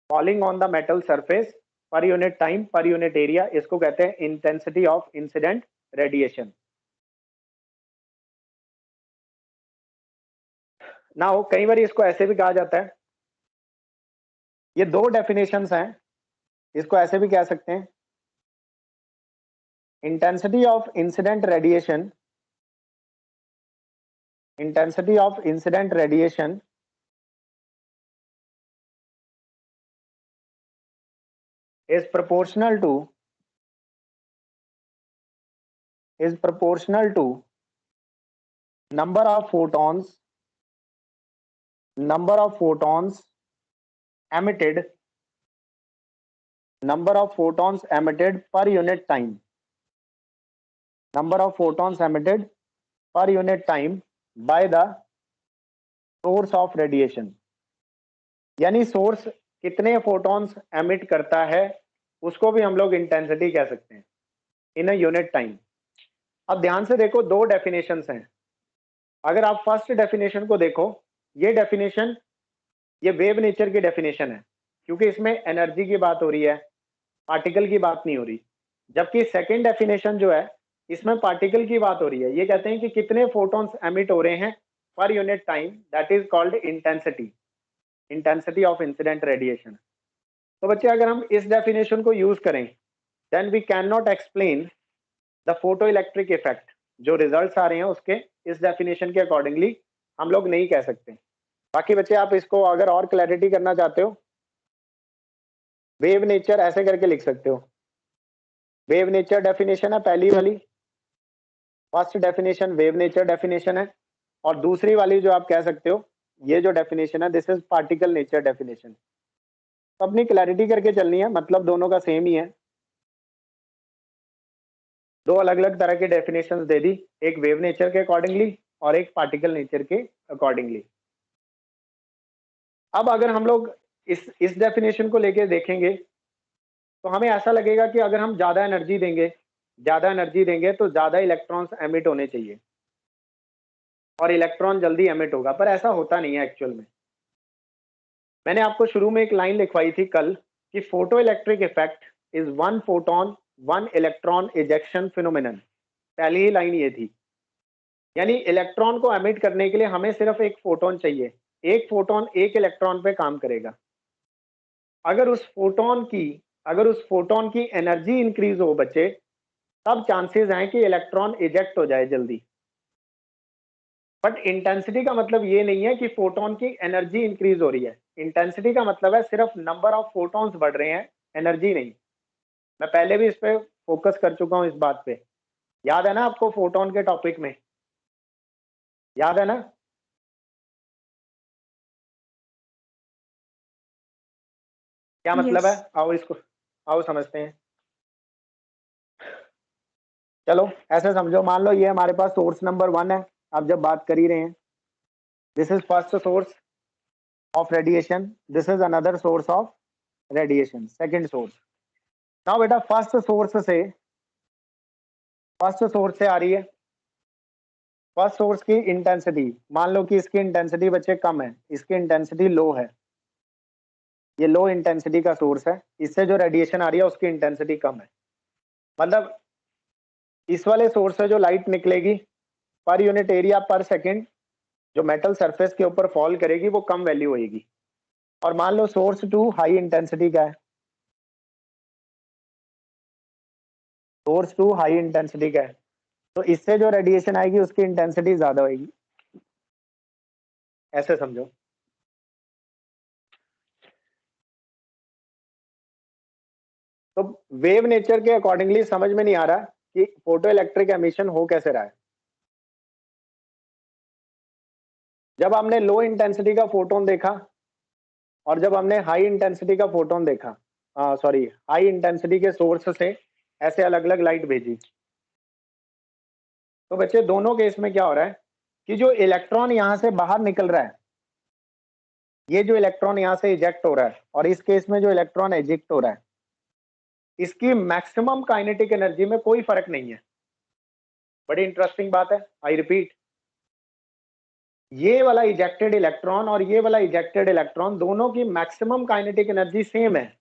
falling on the metal surface पर unit time per unit area, इसको कहते हैं intensity of incident radiation. Now कई बार इसको ऐसे भी कहा जाता है, ये दो डेफिनेशंस हैं, इसको ऐसे भी कह सकते हैं, intensity of incident radiation, intensity of incident radiation is proportional to number of photons emitted per unit time, number of photons emitted per unit time by the source of radiation। यानी सोर्स कितने फोटॉन्स एमिट करता है उसको भी हम लोग इंटेंसिटी कह सकते हैं इन अ यूनिट टाइम। अब ध्यान से देखो, दो डेफिनेशंस हैं। अगर आप फर्स्ट डेफिनेशन को देखो, ये डेफिनेशन, ये वेव नेचर की डेफिनेशन है, क्योंकि इसमें एनर्जी की बात हो रही है, पार्टिकल की बात नहीं हो रही। जबकि सेकेंड डेफिनेशन जो है, इसमें पार्टिकल की बात हो रही है। ये कहते हैं कि कितने फोटॉन्स एमिट हो रहे हैं पर unit time, that is called intensity of incident radiation. तो बच्चे अगर हम इस डेफिनेशन को यूज करें, then we can not explain the photo electric effect. जो रिजल्ट्स आ रहे हैं उसके इस डेफिनेशन के अकॉर्डिंगली हम लोग नहीं कह सकते। बाकी बच्चे आप इसको अगर और क्लैरिटी करना चाहते हो, वेव नेचर ऐसे करके लिख सकते हो। वेव नेचर डेफिनेशन है पहली वाली, first definition wave nature definition है, और दूसरी वाली जो आप कह सकते हो, ये जो डेफिनेशन है, this is particle nature definition. तो अपनी क्लैरिटी करके चलनी है, मतलब दोनों का सेम ही है। दो अलग अलग तरह के डेफिनेशंस दे दी, एक वेव नेचर के अकॉर्डिंगली और एक पार्टिकल नेचर के अकॉर्डिंगली। अब अगर हम लोग इस डेफिनेशन को लेके देखेंगे, तो हमें ऐसा लगेगा कि अगर हम ज्यादा एनर्जी देंगे तो ज्यादा इलेक्ट्रॉन्स एमिट होने चाहिए और इलेक्ट्रॉन जल्दी एमिट होगा, पर ऐसा होता नहीं है एक्चुअल में। मैंने आपको शुरू में एक लाइन लिखवाई थी कल कि photo electric effect is 1 photon 1 electron ejection phenomenon. पहली ही लाइन ये थी, यानी इलेक्ट्रॉन को एमिट करने के लिए हमें सिर्फ एक फोटोन चाहिए, एक फोटोन एक इलेक्ट्रॉन पे काम करेगा। अगर उस फोटोन की एनर्जी इंक्रीज हो बच्चे, तब चांसेस हैं कि इलेक्ट्रॉन इजेक्ट हो जाए जल्दी। बट इंटेंसिटी का मतलब ये नहीं है कि फोटोन की एनर्जी इंक्रीज हो रही है। इंटेंसिटी का मतलब है सिर्फ नंबर ऑफ फोटॉन्स बढ़ रहे हैं, एनर्जी नहीं। मैं पहले भी इस पे फोकस कर चुका हूं, इस बात पे। याद है ना आपको फोटोन के टॉपिक में? याद है ना? क्या मतलब है? Yes. आओ इसको, आओ समझते हैं। चलो ऐसे समझो, मान लो ये हमारे पास सोर्स नंबर 1 है। आप जब बात कर ही रहे हैं, this is first source of radiation, this is another source of radiation, second source. Now बेटा फर्स्ट सोर्स से आ रही है। फर्स्ट सोर्स की इंटेंसिटी, मान लो कि इसकी इंटेंसिटी बच्चे कम है, इसकी इंटेंसिटी लो है। ये लो इंटेंसिटी का सोर्स है, इससे जो रेडिएशन आ रही है उसकी इंटेंसिटी कम है। मतलब इस वाले सोर्स से जो लाइट निकलेगी पर यूनिट एरिया पर सेकंड, जो मेटल सरफेस के ऊपर फॉल करेगी वो कम वैल्यू होगी। और मान लो सोर्स 2 हाई इंटेंसिटी का है, सोर्स 2 हाई इंटेंसिटी का है, तो इससे जो रेडिएशन आएगी उसकी इंटेंसिटी ज्यादा होगी। ऐसे समझो। तो वेव नेचर के अकॉर्डिंगली समझ में नहीं आ रहा कि फोटो इलेक्ट्रिक एमिशन हो कैसे रहा है। जब हमने लो इंटेंसिटी का फोटोन देखा और जब हमने हाई इंटेंसिटी का फोटोन देखा, सॉरी हाई इंटेंसिटी के सोर्स से ऐसे अलग अलग लाइट भेजी, तो बच्चे दोनों केस में क्या हो रहा है कि जो इलेक्ट्रॉन यहां से बाहर निकल रहा है, ये जो इलेक्ट्रॉन यहां से इजेक्ट हो रहा है, और इस केस में जो इलेक्ट्रॉन इजेक्ट हो रहा है, इसकी मैक्सिमम काइनेटिक एनर्जी में कोई फर्क नहीं है। बड़ी इंटरेस्टिंग बात है, आई रिपीट, ये वाला इजेक्टेड इलेक्ट्रॉन और ये वाला इजेक्टेड इलेक्ट्रॉन दोनों की मैक्सिमम काइनेटिक एनर्जी सेम है।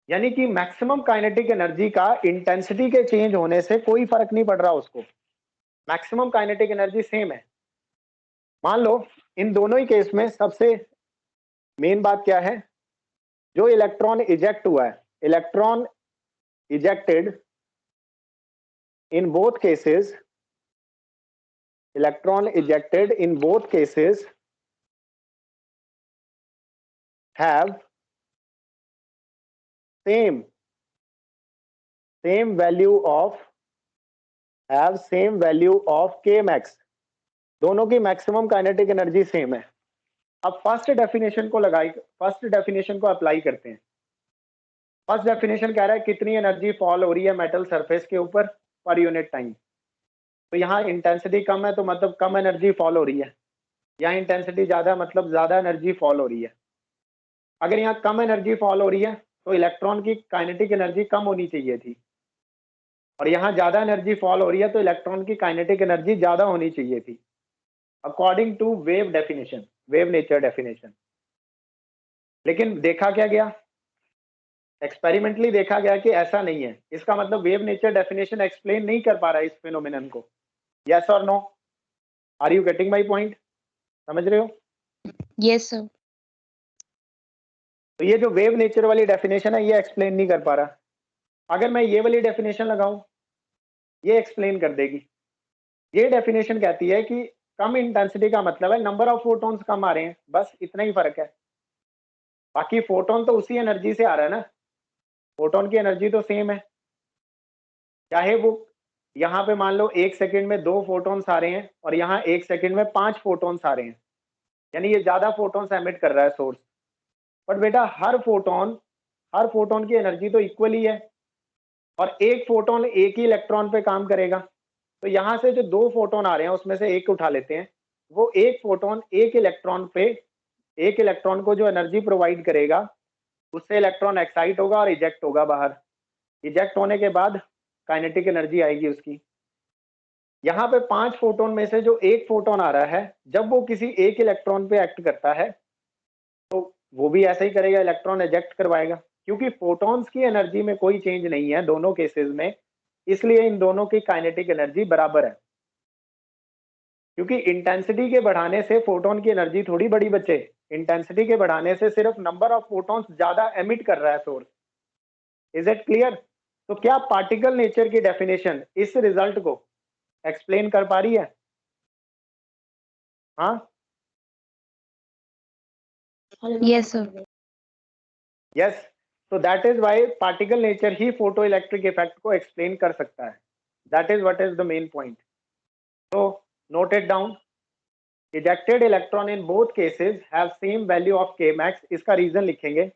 यानी कि मैक्सिमम काइनेटिक एनर्जी का इंटेंसिटी के चेंज होने से कोई फर्क नहीं पड़ रहा उसको, मैक्सिमम काइनेटिक एनर्जी सेम है। मान लो इन दोनों ही केस में सबसे मेन बात क्या है, जो इलेक्ट्रॉन इजेक्ट हुआ है, electron ejected in both cases, electron ejected in both cases have same value of k max। दोनों की मैक्सिमम काइनेटिक एनर्जी सेम है। अब फर्स्ट डेफिनेशन को अप्लाई करते हैं। फर्स्ट डेफिनेशन कह रहा है कितनी एनर्जी फॉल हो रही है मेटल सरफेस के ऊपर पर यूनिट टाइम। तो यहाँ इंटेंसिटी कम है तो मतलब कम एनर्जी फॉल हो रही है, यहाँ इंटेंसिटी ज्यादा मतलब ज्यादा एनर्जी फॉल हो रही है। अगर यहाँ कम एनर्जी फॉल हो रही है तो इलेक्ट्रॉन की काइनेटिक एनर्जी कम होनी चाहिए थी, और यहाँ ज्यादा एनर्जी फॉल हो रही है तो इलेक्ट्रॉन की काइनेटिक एनर्जी ज्यादा होनी चाहिए थी, according to wave definition, wave nature definition. लेकिन देखा क्या गया, एक्सपेरिमेंटली देखा गया कि ऐसा नहीं है। इसका मतलब वेव नेचर डेफिनेशन एक्सप्लेन नहीं कर पा रहा है इस फिनोमिनन को। यस और no? Are you getting my point? समझ रहे हो? Yes, sir. तो ये जो वेव नेचर वाली डेफिनेशन है ये एक्सप्लेन नहीं कर पा रहा। अगर मैं ये वाली डेफिनेशन लगाऊं, ये एक्सप्लेन कर देगी। ये डेफिनेशन कहती है कि कम इंटेंसिटी का मतलब है नंबर ऑफ फोटॉन्स कम आ रहे हैं, बस इतना ही फर्क है। बाकी फोटोन तो उसी एनर्जी से आ रहा है ना, फोटोन की एनर्जी तो सेम है। चाहे वो यहाँ पे मान लो 1 सेकंड में 2 फोटॉन्स आ रहे हैं और यहाँ 1 सेकंड में 5 फोटॉन्स आ रहे हैं, यानी ये ज्यादा फोटॉन्स एमिट कर रहा है सोर्स। बट बेटा हर फोटोन की एनर्जी तो इक्वली है, और एक फोटोन एक ही इलेक्ट्रॉन पे काम करेगा। तो यहाँ से जो 2 फोटोन आ रहे हैं उसमें से एक उठा लेते हैं, वो एक फोटोन एक इलेक्ट्रॉन को जो एनर्जी प्रोवाइड करेगा, उससे इलेक्ट्रॉन एक्साइट होगा और इजेक्ट होगा बाहर। इजेक्ट होने के बाद काइनेटिक एनर्जी आएगी उसकी। यहाँ पे 5 फोटोन में से जो एक फोटोन आ रहा है, जब वो किसी एक इलेक्ट्रॉन पे एक्ट करता है तो वो भी ऐसा ही करेगा, इलेक्ट्रॉन इजेक्ट करवाएगा। क्योंकि फोटॉन्स की एनर्जी में कोई चेंज नहीं है दोनों केसेस में, इसलिए इन दोनों की काइनेटिक एनर्जी बराबर है। क्योंकि इंटेंसिटी के बढ़ाने से फोटोन की एनर्जी थोड़ी बड़ी बच्चे, इंटेंसिटी के बढ़ाने से सिर्फ नंबर ऑफ फोटॉन्स ज्यादा एमिट कर रहा है सोर्स। Is it clear? तो क्या पार्टिकल नेचर की डेफिनेशन इस रिजल्ट को एक्सप्लेन कर पा रही है? हाँ Yes, sir. यस, तो that is why particle nature ही फोटो इलेक्ट्रिक इफेक्ट को एक्सप्लेन कर सकता है. That is what is the main point. तो note it down. ejected electron in both cases have same value of k max. इसका रीजन लिखेंगे,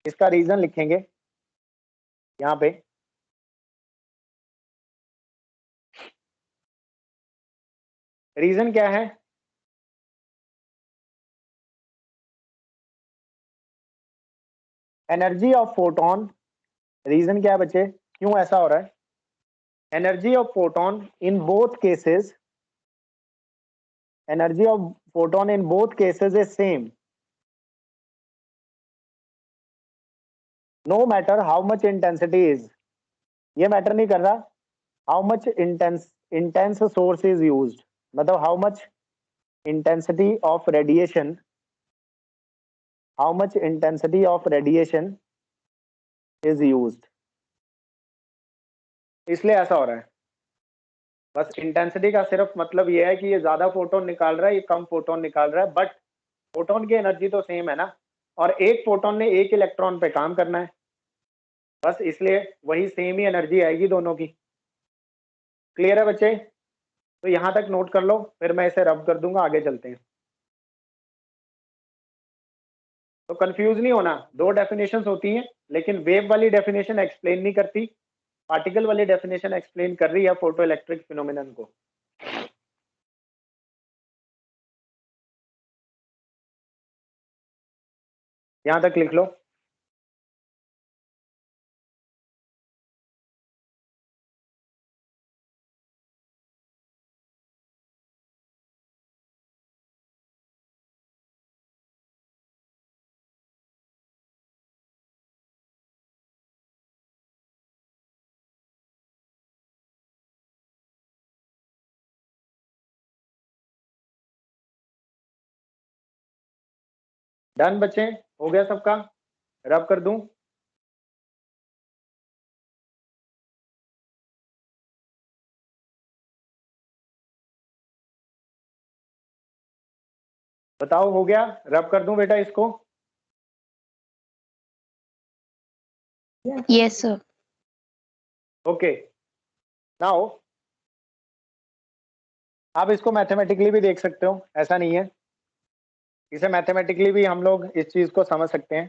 इसका रीजन लिखेंगे यहाँ पे. रीजन क्या है? Energy of photon. रीजन क्या है बच्चे, क्यों ऐसा हो रहा है? Energy of photon in both cases, energy of photon in both cases is same, no matter how much intensity is. ये मैटर नहीं कर रहा how much intense source is used, मतलब how much intensity of radiation, how much intensity of radiation is used. इसलिए ऐसा हो रहा है. बस इंटेंसिटी का सिर्फ मतलब ये है कि ये ज्यादा फोटोन निकाल रहा है, ये कम फोटोन निकाल रहा है, बट फोटोन की एनर्जी तो सेम है ना, और एक फोटोन ने एक इलेक्ट्रॉन पे काम करना है, बस इसलिए वही सेम ही एनर्जी आएगी दोनों की. क्लियर है बच्चे? तो यहां तक नोट कर लो, फिर मैं इसे रब कर दूंगा, आगे चलते हैं. तो कंफ्यूज नहीं होना, दो डेफिनेशंस होती हैं, लेकिन वेव वाली डेफिनेशन एक्सप्लेन नहीं करती, पार्टिकल वाली डेफिनेशन एक्सप्लेन कर रही है फोटो इलेक्ट्रिक फिनोमिनन को. यहां तक लिख लो. डन बच्चे, हो गया सबका? रब कर दूं? बताओ हो गया? रब कर दूं बेटा इसको? Yes, sir. ओके. नाउ आप इसको मैथमेटिकली भी देख सकते हो, ऐसा नहीं है, इसे मैथमेटिकली भी हम लोग इस चीज को समझ सकते हैं.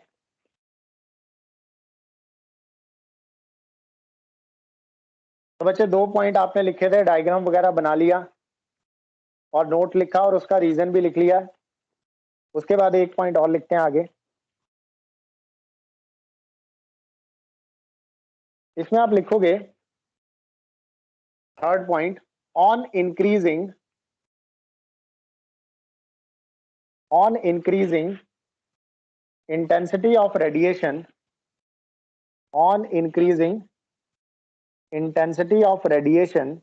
तो बच्चे 2 पॉइंट आपने लिखे थे, डायग्राम वगैरह बना लिया और नोट लिखा और उसका रीजन भी लिख लिया. उसके बाद एक पॉइंट और लिखते हैं आगे. इसमें आप लिखोगे third point, on increasing intensity of radiation, on increasing intensity of radiation,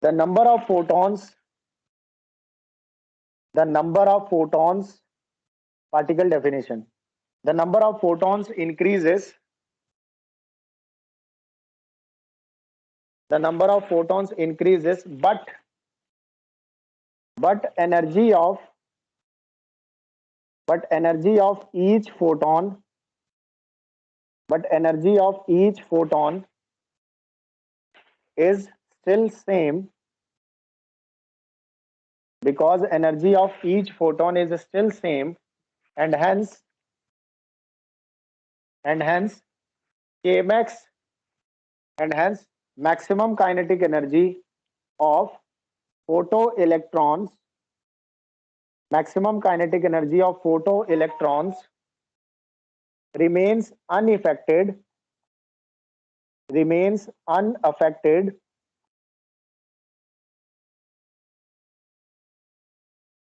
the number of photons, particle definition, the number of photons increases, but energy of each photon is still same, because energy of each photon is still same, and hence kmax, and hence maximum kinetic energy of photoelectrons remains unaffected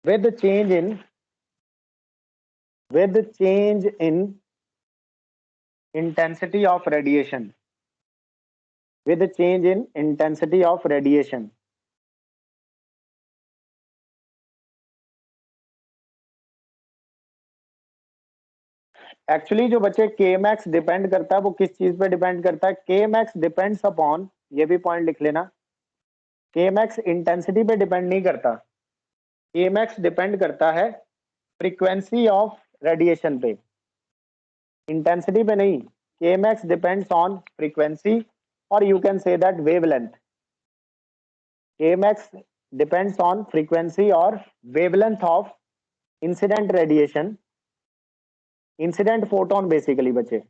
with the change in intensity of radiation. Actually जो बच्चे के मैक्स डिपेंड करता है वो किस चीज पे डिपेंड करता है? के मैक्स डिपेंड्स अपॉन, ये भी पॉइंट लिख लेना, KMax इंटेंसिटी पे डिपेंड नहीं करता, KMax डिपेंड करता है फ्रीक्वेंसी ऑफ रेडिएशन पे, इंटेंसिटी पे नहीं। KMax डिपेंड्स ऑन फ्रीक्वेंसी और you can say that wavelength. KMax depends on frequency और wavelength of incident radiation, incident photon basically बचे।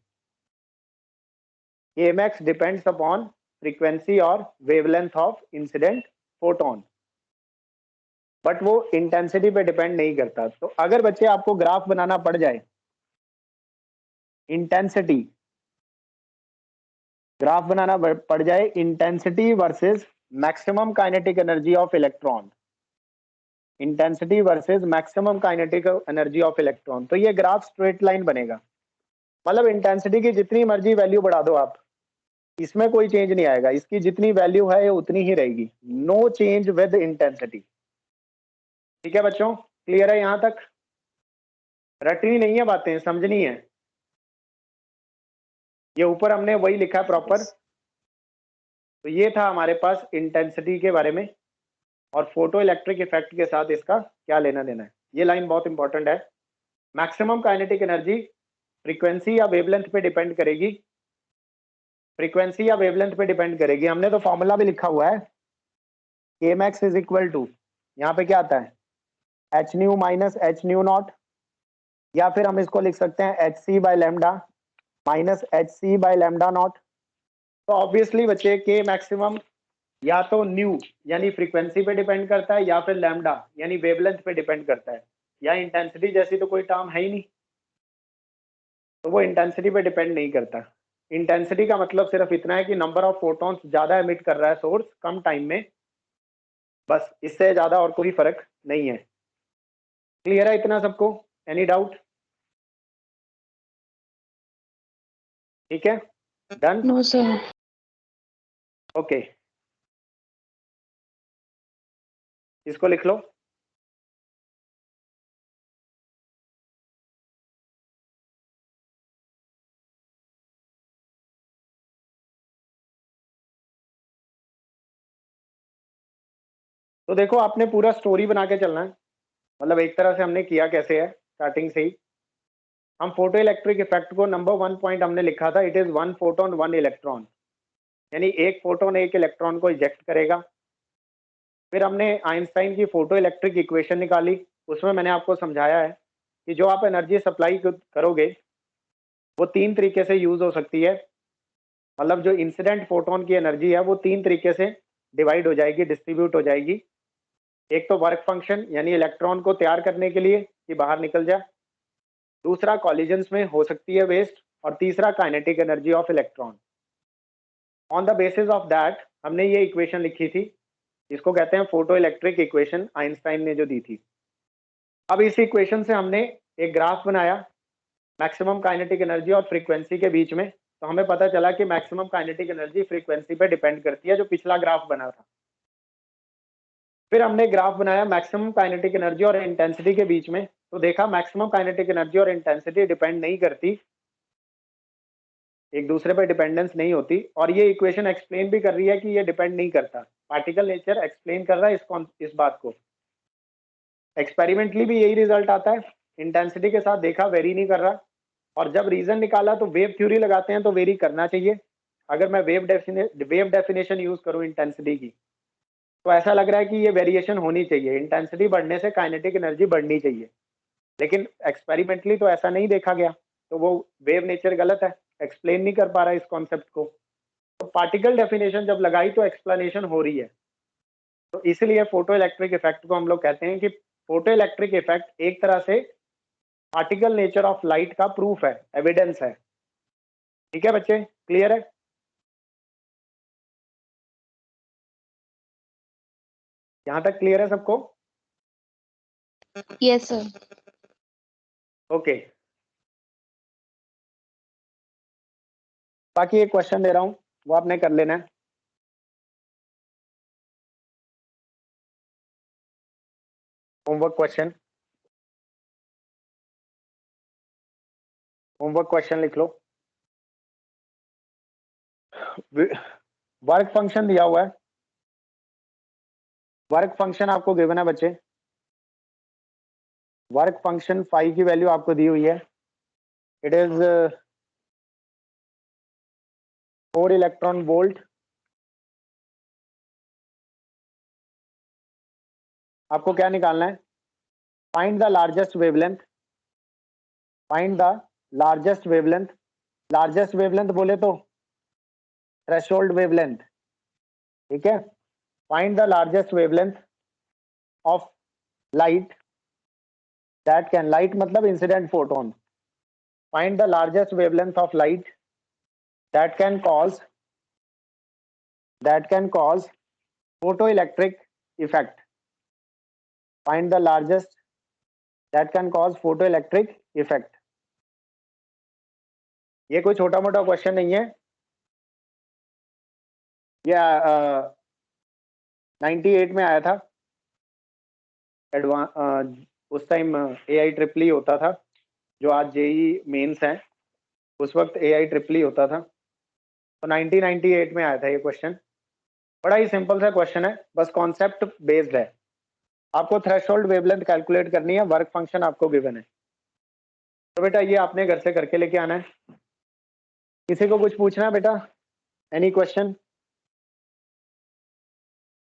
KMax डिपेंड्स अपॉन फ्रीक्वेंसी और wavelength of incident photon, but वो इंटेंसिटी पे डिपेंड नहीं करता। तो अगर बच्चे आपको ग्राफ बनाना पड़ जाए, इंटेंसिटी ग्राफ बनाना पड़ जाए, intensity versus maximum kinetic energy of electron, intensity versus maximum kinetic energy of electron, तो ये ग्राफ स्ट्रेट लाइन बनेगा। मतलब इंटेंसिटी की जितनी मर्जी वैल्यू बढ़ा दो आप, इसमें कोई चेंज नहीं आएगा, इसकी जितनी वैल्यू है ये उतनी ही रहेगी, नो चेंज विद इंटेंसिटी। ठीक है बच्चों, क्लियर है यहां तक? रटनी नहीं है बातें, समझनी है। ये ऊपर हमने वही लिखा है प्रॉपर। तो ये था हमारे पास इंटेंसिटी के बारे में और फोटो इलेक्ट्रिक इफेक्ट के साथ इसका क्या लेना देना है। ये लाइन बहुत इंपॉर्टेंट है। मैक्सिमम काइनेटिक एनर्जी फ्रीक्वेंसी या वेवलेंथ पे डिपेंड करेगी, फ्रीक्वेंसी या वेवलेंथ पे डिपेंड करेगी। हमने तो फॉर्मूला भी लिखा हुआ है, Kmax इज इक्वल टू, यहाँ पे क्या आता है, h nu minus h nu not, या फिर हम इसको लिख सकते हैं h c by lambda minus h c by lambda naught. तो ऑब्वियसली बच्चे के मैक्सिमम या तो न्यू यानी फ्रीक्वेंसी पे डिपेंड करता है, या फिर लैम्डा यानी वेवलेंथ पे डिपेंड करता है, या इंटेंसिटी जैसी तो कोई टर्म है ही नहीं, तो वो इंटेंसिटी पे डिपेंड नहीं करता। इंटेंसिटी का मतलब सिर्फ इतना है कि नंबर ऑफ फोटॉन्स ज्यादा एमिट कर रहा है सोर्स कम टाइम में, बस इससे ज्यादा और कोई फर्क नहीं है। क्लियर है इतना सबको? Any doubt? ठीक है, डन? No, sir. ओके, इसको लिख लो। तो देखो आपने पूरा स्टोरी बना के चलना है, मतलब एक तरह से हमने किया कैसे है स्टार्टिंग से ही। हम फोटो इलेक्ट्रिक इफेक्ट को नंबर 1 पॉइंट हमने लिखा था, इट इज 1 फोटोन 1 इलेक्ट्रॉन, यानी एक फोटोन एक इलेक्ट्रॉन को इजेक्ट करेगा। फिर हमने आइंस्टाइन की फोटो इलेक्ट्रिक इक्वेशन निकाली, उसमें मैंने आपको समझाया है कि जो आप एनर्जी सप्लाई करोगे वो 3 तरीके से यूज हो सकती है। मतलब जो इंसिडेंट फोटोन की एनर्जी है वो 3 तरीके से डिवाइड हो जाएगी, डिस्ट्रीब्यूट हो जाएगी। एक तो वर्क फंक्शन यानी इलेक्ट्रॉन को तैयार करने के लिए कि बाहर निकल जाए, दूसरा कॉलिजन्स में हो सकती है वेस्ट, और तीसरा kinetic energy of electron. On the basis of that हमने ये इक्वेशन लिखी थी, इसको कहते हैं फोटो इलेक्ट्रिक इक्वेशन, आइंस्टाइन ने जो दी थी। अब इस इक्वेशन से हमने एक ग्राफ बनाया मैक्सिमम काइनेटिक एनर्जी और फ्रीक्वेंसी के बीच में, तो हमें पता चला कि मैक्सिमम काइनेटिक एनर्जी फ्रीक्वेंसी पे डिपेंड करती है, जो पिछला ग्राफ बना था। फिर हमने ग्राफ बनाया मैक्सिमम काइनेटिक एनर्जी और इंटेंसिटी के बीच में, तो देखा मैक्सिमम काइनेटिक एनर्जी और इंटेंसिटी डिपेंड नहीं करती, एक दूसरे पर डिपेंडेंस नहीं होती। और ये इक्वेशन एक्सप्लेन भी कर रही है कि ये डिपेंड नहीं करता, पार्टिकल नेचर एक्सप्लेन कर रहा है इस बात को। एक्सपेरिमेंटली भी यही रिजल्ट आता है, इंटेंसिटी के साथ देखा वेरी नहीं कर रहा, और जब रीजन निकाला तो वेव थ्योरी लगाते हैं तो वेरी करना चाहिए। अगर मैं वेव डेफिनेशन यूज करूं इंटेंसिटी की, तो ऐसा लग रहा है कि ये वेरिएशन होनी चाहिए, इंटेंसिटी बढ़ने से काइनेटिक एनर्जी बढ़नी चाहिए, लेकिन एक्सपेरिमेंटली तो ऐसा नहीं देखा गया, तो वो वेव नेचर गलत है, एक्सप्लेन नहीं कर पा रहा इस कॉन्सेप्ट को। तो पार्टिकल डेफिनेशन जब लगाई तो एक्सप्लेनेशन हो रही है। तो इसलिए फोटो इलेक्ट्रिक इफेक्ट को हम लोग कहते हैं कि फोटो इलेक्ट्रिक इफेक्ट एक तरह से पार्टिकल नेचर ऑफ लाइट का प्रूफ है, एविडेंस है। ठीक है बच्चे, क्लियर है? यहां तक क्लियर है सबको? Yes, sir. ओके, बाकी एक क्वेश्चन दे रहा हूं, वो आपने कर लेना है। होमवर्क क्वेश्चन, होमवर्क क्वेश्चन लिख लो। वर्क फंक्शन दिया हुआ है, वर्क फंक्शन आपको गिवन है बच्चे, वर्क फंक्शन फाई की वैल्यू आपको दी हुई है, इट इज 4 इलेक्ट्रॉन वोल्ट। आपको क्या निकालना है, find the largest wavelength, find the largest wavelength, largest wavelength बोले तो थ्रेशोल्ड वेवलेंथ, ठीक है। Find the largest wavelength of light that can, light मतलब incident photon, find the largest wavelength of light that can cause photoelectric effect, find the largest that can cause photoelectric effect। ये कोई छोटा मोटा क्वेश्चन नहीं है, ये 98 में आया था, उस टाइम AI ट्रिपल होता था, जो आज JEE मेंस है, उस वक्त AI ट्रिपल होता था, तो 1998 में आया था ये क्वेश्चन। बड़ा ही सिंपल सा क्वेश्चन है, बस कॉन्सेप्ट बेस्ड है। आपको थ्रेशोल्ड वेवलेंथ कैलकुलेट करनी है, वर्क फंक्शन आपको गिवन है, तो बेटा ये आपने घर से करके लेके आना है। किसी को कुछ पूछना है बेटा, एनी क्वेश्चन?